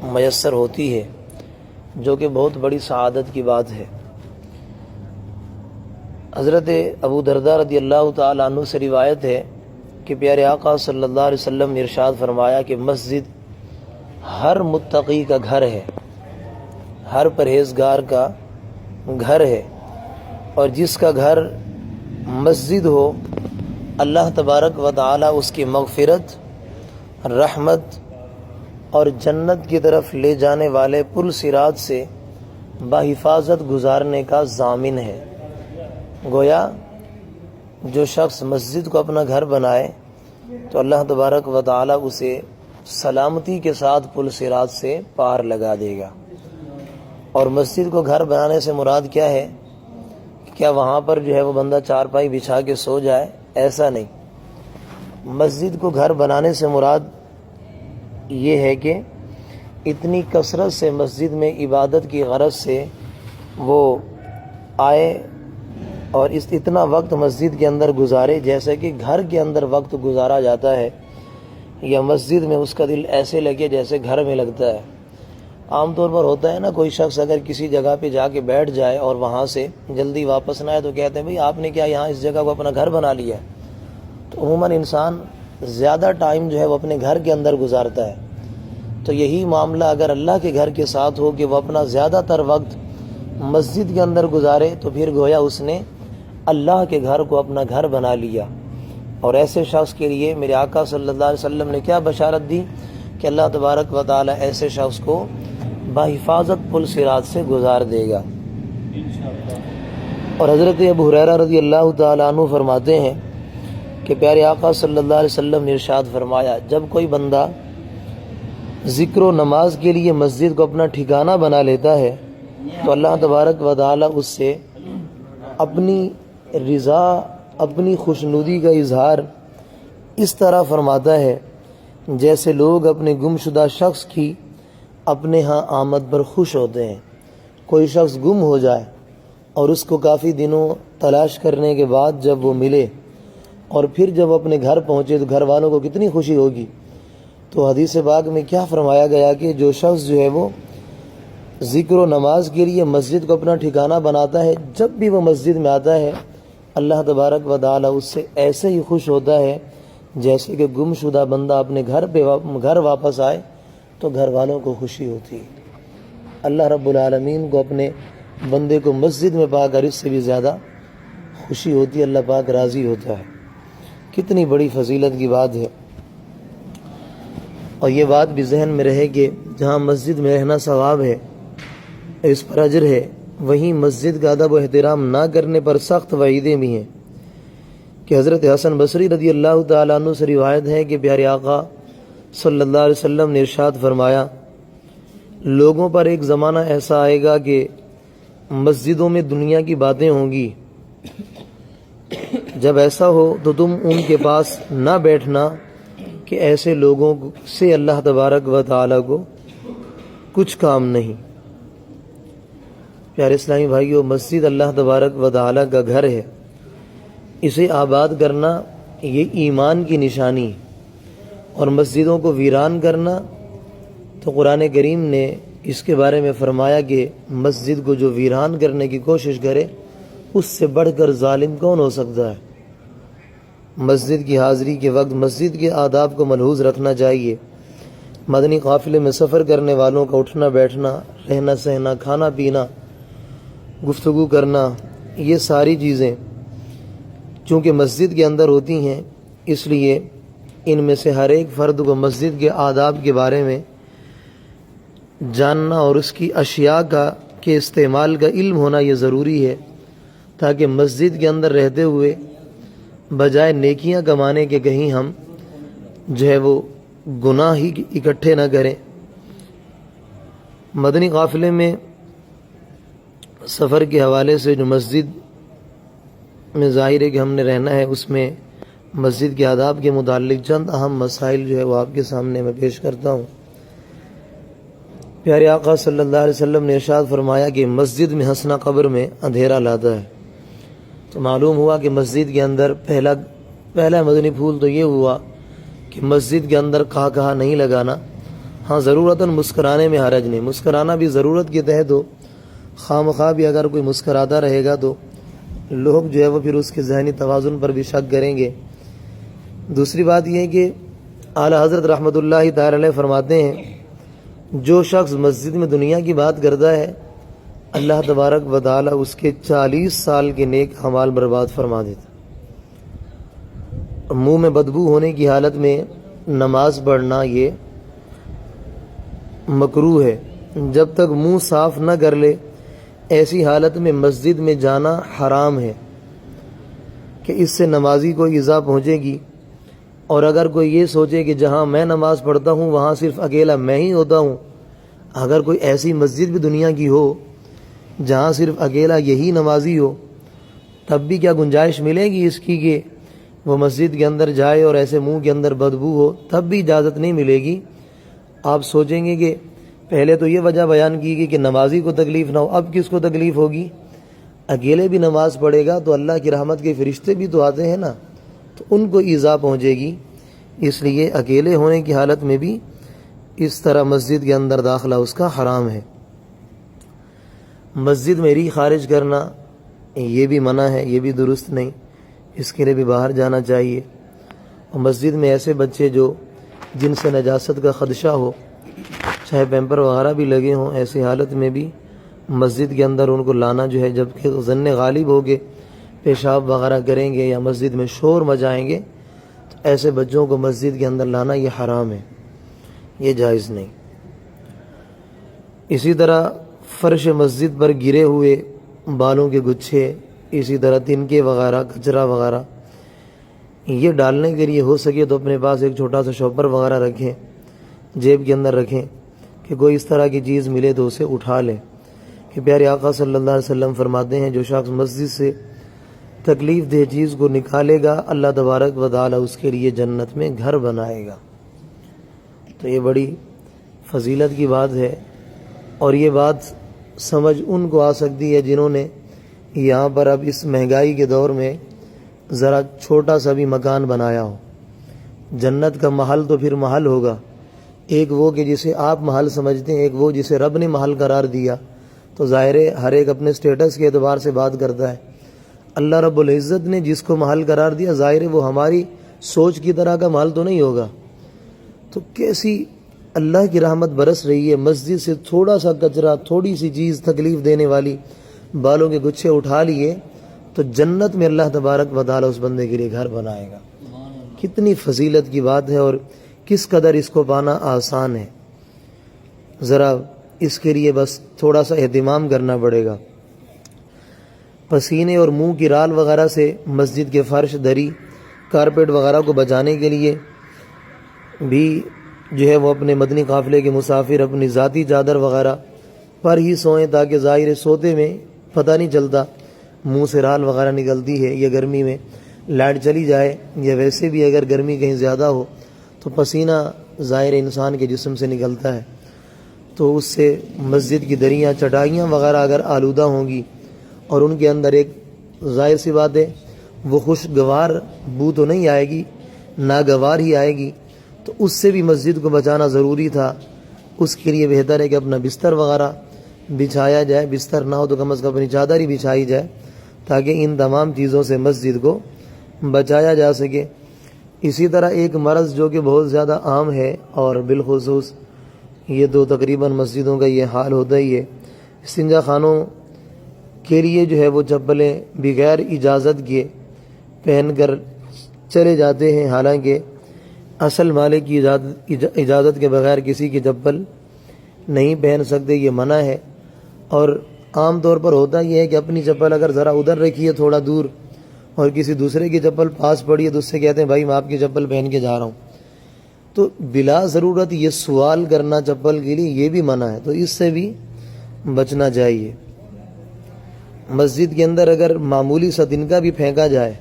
میسر ہوتی ہے، جو کہ بہت بڑی سعادت کی بات ہے۔ حضرت ابو درداء رضی اللہ تعالیٰ عنہ سے روایت ہے کہ پیارے آقا صلی اللہ علیہ وسلم نے ارشاد فرمایا کہ مسجد ہر متقی کا گھر ہے، ہر پرہیزگار کا گھر ہے، اور جس کا گھر مسجد ہو اللہ تبارک و تعالی اس کی مغفرت، رحمت اور جنت کی طرف لے جانے والے پل صراط سے بحفاظت گزارنے کا ضامن ہے۔ گویا جو شخص مسجد کو اپنا گھر بنائے تو اللہ تبارک و تعالی اسے سلامتی کے ساتھ پل صراط سے پار لگا دے گا۔ اور مسجد کو گھر بنانے سے مراد کیا ہے؟ کیا وہاں پر جو ہے وہ بندہ چارپائی بچھا کے سو جائے؟ ایسا نہیں۔ مسجد کو گھر بنانے سے مراد یہ ہے کہ اتنی کثرت سے مسجد میں عبادت کی غرض سے وہ آئے اور اتنا وقت مسجد کے اندر گزارے جیسے کہ گھر کے اندر وقت گزارا جاتا ہے، یا مسجد میں اس کا دل ایسے لگے جیسے گھر میں لگتا ہے۔ عام طور پر ہوتا ہے نا، کوئی شخص اگر کسی جگہ پہ جا کے بیٹھ جائے اور وہاں سے جلدی واپس نہ آئے تو کہتے ہیں بھئی آپ نے کیا یہاں اس جگہ کو اپنا گھر بنا لیا ہے؟ تو عموماً انسان زیادہ ٹائم جو ہے وہ اپنے گھر کے اندر گزارتا ہے۔ تو یہی معاملہ اگر اللہ کے گھر کے ساتھ ہو کہ وہ اپنا زیادہ تر وقت مسجد کے اندر گزارے تو پھر گویا اس نے اللہ کے گھر کو اپنا گھر بنا لیا۔ اور ایسے شخص کے لیے میرے آقا صلی اللہ علیہ وسلم نے کیا بشارت دی کہ اللہ تبارک و تعالی ایسے شخص کو بحفاظت پل صراط سے گزار دے گا۔ اور حضرت ابو ہریرہ رضی اللہ تعالیٰ عنہ فرماتے ہیں کہ پیارے آقا صلی اللہ علیہ وسلم نے ارشاد فرمایا، جب کوئی بندہ ذکر و نماز کے لیے مسجد کو اپنا ٹھکانہ بنا لیتا ہے تو اللہ تبارک و تعالی اس سے اپنی رضا، اپنی خوشنودی کا اظہار اس طرح فرماتا ہے جیسے لوگ اپنے گم شدہ شخص کی اپنے ہاں آمد پر خوش ہوتے ہیں۔ کوئی شخص گم ہو جائے اور اس کو کافی دنوں تلاش کرنے کے بعد جب وہ ملے اور پھر جب اپنے گھر پہنچے تو گھر والوں کو کتنی خوشی ہوگی۔ تو حدیث پاک میں کیا فرمایا گیا کہ جو شخص جو ہے وہ ذکر و نماز کے لیے مسجد کو اپنا ٹھکانہ بناتا ہے، جب بھی وہ مسجد میں آتا ہے اللہ تبارک و تعالی اس سے ایسے ہی خوش ہوتا ہے جیسے کہ گم شدہ بندہ اپنے گھر واپس آئے تو گھر والوں کو خوشی ہوتی ہے۔ اللہ رب العالمین کو اپنے بندے کو مسجد میں پا کر اس سے بھی زیادہ خوشی ہوتی ہے، اللہ پاک راضی ہوتا ہے۔ کتنی بڑی فضیلت کی بات ہے۔ اور یہ بات بھی ذہن میں رہے کہ جہاں مسجد میں رہنا ثواب ہے، اس پر اجر ہے، وہیں مسجد کا ادب و احترام نہ کرنے پر سخت وعیدیں بھی ہیں۔ کہ حضرت حسن بصری رضی اللہ تعالیٰ عنہ سے روایت ہے کہ پیارے آقا صلی اللہ علیہ وسلم نے ارشاد فرمایا، لوگوں پر ایک زمانہ ایسا آئے گا کہ مسجدوں میں دنیا کی باتیں ہوں گی، جب ایسا ہو تو تم ان کے پاس نہ بیٹھنا کہ ایسے لوگوں سے اللہ تبارک و تعالیٰ کو کچھ کام نہیں۔ پیارے اسلامی بھائیو، مسجد اللہ تبارک و تعالیٰ کا گھر ہے، اسے آباد کرنا یہ ایمان کی نشانی، اور مسجدوں کو ویران کرنا تو قرآن کریم نے اس کے بارے میں فرمایا کہ مسجد کو جو ویران کرنے کی کوشش کرے اس سے بڑھ کر ظالم کون ہو سکتا ہے۔ مسجد کی حاضری کے وقت مسجد کے آداب کو ملحوظ رکھنا چاہیے۔ مدنی قافلے میں سفر کرنے والوں کا اٹھنا بیٹھنا، رہنا سہنا، کھانا پینا، گفتگو کرنا، یہ ساری چیزیں چونکہ مسجد کے اندر ہوتی ہیں، اس لیے ان میں سے ہر ایک فرد کو مسجد کے آداب کے بارے میں جاننا اور اس کی اشیاء کے استعمال کا علم ہونا یہ ضروری ہے، تاکہ مسجد کے اندر رہتے ہوئے بجائے نیکیاں کمانے کے کہیں ہم جو ہے وہ گناہ ہی اکٹھے نہ کریں۔ مدنی قافلے میں سفر کے حوالے سے جو مسجد میں ظاہر ہے کہ ہم نے رہنا ہے، اس میں مسجد کے آداب کے متعلق چند اہم مسائل جو ہے وہ آپ کے سامنے میں پیش کرتا ہوں۔ پیارے آقا صلی اللہ علیہ وسلم نے ارشاد فرمایا کہ مسجد میں ہنسنا قبر میں اندھیرا لاتا ہے۔ تو معلوم ہوا کہ مسجد کے اندر پہلا مدنی پھول تو یہ ہوا کہ مسجد کے اندر کہا نہیں لگانا، ہاں ضرورتاً مسکرانے میں حرج نہیں، مسکرانا بھی ضرورت کے تحت ہو، خواہ مخواہ بھی اگر کوئی مسکراتا رہے گا تو لوگ جو ہے وہ پھر اس کے ذہنی توازن پر بھی شک کریں گے۔ دوسری بات یہ ہے کہ اعلیٰ حضرت رحمۃ اللہ تعالی علیہ فرماتے ہیں جو شخص مسجد میں دنیا کی بات کرتا ہے اللہ تبارک و تعالی اس کے 40 سال کے نیک اعمال برباد فرما دیتا۔ منہ میں بدبو ہونے کی حالت میں نماز پڑھنا یہ مکروہ ہے، جب تک منہ صاف نہ کر لے ایسی حالت میں مسجد میں جانا حرام ہے کہ اس سے نمازی کو ایذا پہنچے گی۔ اور اگر کوئی یہ سوچے کہ جہاں میں نماز پڑھتا ہوں وہاں صرف اکیلا میں ہی ہوتا ہوں، اگر کوئی ایسی مسجد بھی دنیا کی ہو جہاں صرف اکیلا یہی نمازی ہو، تب بھی کیا گنجائش ملے گی اس کی کہ وہ مسجد کے اندر جائے اور ایسے منہ کے اندر بدبو ہو؟ تب بھی اجازت نہیں ملے گی۔ آپ سوچیں گے کہ پہلے تو یہ وجہ بیان کی گئی کہ نمازی کو تکلیف نہ ہو، اب کس کو تکلیف ہوگی؟ اکیلے بھی نماز پڑھے گا تو اللہ کی رحمت کے فرشتے بھی تو آتے ہیں نا، تو ان کو ایذا پہنچے گی۔ اس لیے اکیلے ہونے کی حالت میں بھی اس طرح مسجد کے اندر داخلہ اس کا حرام ہے۔ مسجد میں ری خارج کرنا یہ بھی منع ہے، یہ بھی درست نہیں، اس کے لیے بھی باہر جانا چاہیے۔ اور مسجد میں ایسے بچے جن سے نجاست کا خدشہ ہو، چاہے پیمپر وغیرہ بھی لگے ہوں، ایسی حالت میں بھی مسجد کے اندر ان کو لانا جو ہے، جبکہ ظن غالب ہوگے پیشاب وغیرہ کریں گے یا مسجد میں شور مچائیں گے، تو ایسے بچوں کو مسجد کے اندر لانا یہ حرام ہے، یہ جائز نہیں۔ اسی طرح فرش مسجد پر گرے ہوئے بالوں کے گچھے، اسی طرح تنکے وغیرہ، کچرا وغیرہ، یہ ڈالنے کے لیے ہو سکے تو اپنے پاس ایک چھوٹا سا شاپر وغیرہ رکھیں، جیب کے اندر رکھیں کہ کوئی اس طرح کی چیز ملے تو اسے اٹھا لیں۔ کہ پیارے آقا صلی اللہ علیہ وسلم فرماتے ہیں جو شخص مسجد سے تکلیف دہ چیز کو نکالے گا اللہ تبارک و تعالی اس کے لیے جنت میں گھر بنائے گا۔ تو یہ بڑی فضیلت کی بات ہے، اور یہ بات سمجھ ان کو آ سکتی ہے جنہوں نے یہاں پر اب اس مہنگائی کے دور میں ذرا چھوٹا سا بھی مکان بنایا ہو۔ جنت کا محل تو پھر محل ہوگا، ایک وہ کہ جسے آپ محل سمجھتے ہیں، ایک وہ جسے رب نے محل قرار دیا۔ تو ظاہر ہے ہر ایک اپنے سٹیٹس کے اعتبار سے بات کرتا ہے۔ اللہ رب العزت نے جس کو محل قرار دیا، ظاہر ہے وہ ہماری سوچ کی طرح کا محل تو نہیں ہوگا۔ تو کیسی اللہ کی رحمت برس رہی ہے، مسجد سے تھوڑا سا کچرا، تھوڑی سی چیز تکلیف دینے والی، بالوں کے گچھے اٹھا لیے تو جنت میں اللہ تبارک و تعالی اس بندے کے لیے گھر بنائے گا۔ کتنی فضیلت کی بات ہے، اور کس قدر اس کو پانا آسان ہے۔ ذرا اس کے لیے بس تھوڑا سا اہتمام کرنا پڑے گا۔ پسینے اور منہ کی رال وغیرہ سے مسجد کے فرش، دری، کارپیٹ وغیرہ کو بچانے کے لیے بھی جو ہے وہ اپنے مدنی قافلے کے مسافر اپنی ذاتی چادر وغیرہ پر ہی سوئیں، تاکہ ظاہر سوتے میں پتہ نہیں چلتا منہ سے رال وغیرہ نکلتی ہے، یا گرمی میں لائٹ چلی جائے، یا ویسے بھی اگر گرمی کہیں زیادہ ہو تو پسینہ ظاہر انسان کے جسم سے نکلتا ہے، تو اس سے مسجد کی دریاں، چٹائیاں وغیرہ اگر آلودہ ہوں گی اور ان کے اندر ایک ظاہر سی بات ہے وہ خوشگوار بو تو نہیں آئے گی، ناگوار ہی آئے گی، تو اس سے بھی مسجد کو بچانا ضروری تھا۔ اس کے لیے بہتر ہے کہ اپنا بستر وغیرہ بچھایا جائے، بستر نہ ہو تو کم از کم اپنی چادر ہی بچھائی جائے، تاکہ ان تمام چیزوں سے مسجد کو بچایا جا سکے۔ اسی طرح ایک مرض جو کہ بہت زیادہ عام ہے، اور بالخصوص یہ تو تقریباً مسجدوں کا یہ حال ہوتا ہی ہے، استنجا خانوں کے لیے جو ہے وہ چپلیں بغیر اجازت کے پہن کر چلے جاتے ہیں، حالانکہ اصل مالک کی اجازت کے بغیر کسی کی چپل نہیں پہن سکتے، یہ منع ہے۔ اور عام طور پر ہوتا یہ ہے کہ اپنی چپل اگر ذرا ادھر رکھی ہے تھوڑا دور، اور کسی دوسرے کی چپل پاس پڑی ہے تو اس سے کہتے ہیں بھائی میں آپ کی چپل پہن کے جا رہا ہوں، تو بلا ضرورت یہ سوال کرنا چپل کے لیے یہ بھی منع ہے، تو اس سے بھی بچنا چاہیے۔ مسجد کے اندر اگر معمولی سا تنکا بھی پھینکا جائے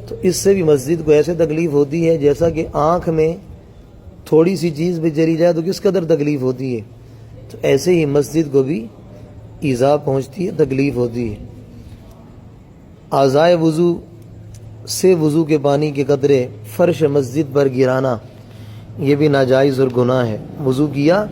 تو اس سے بھی مسجد کو ایسے تکلیف ہوتی ہے جیسا کہ آنکھ میں تھوڑی سی چیز بھی چلی جائے تو کس قدر تکلیف ہوتی ہے، تو ایسے ہی مسجد کو بھی ایذا پہنچتی ہے، تکلیف ہوتی ہے۔ اعضائے وضو سے وضو کے پانی کے قطرے فرش مسجد پر گرانا یہ بھی ناجائز اور گناہ ہے۔ وضو کیا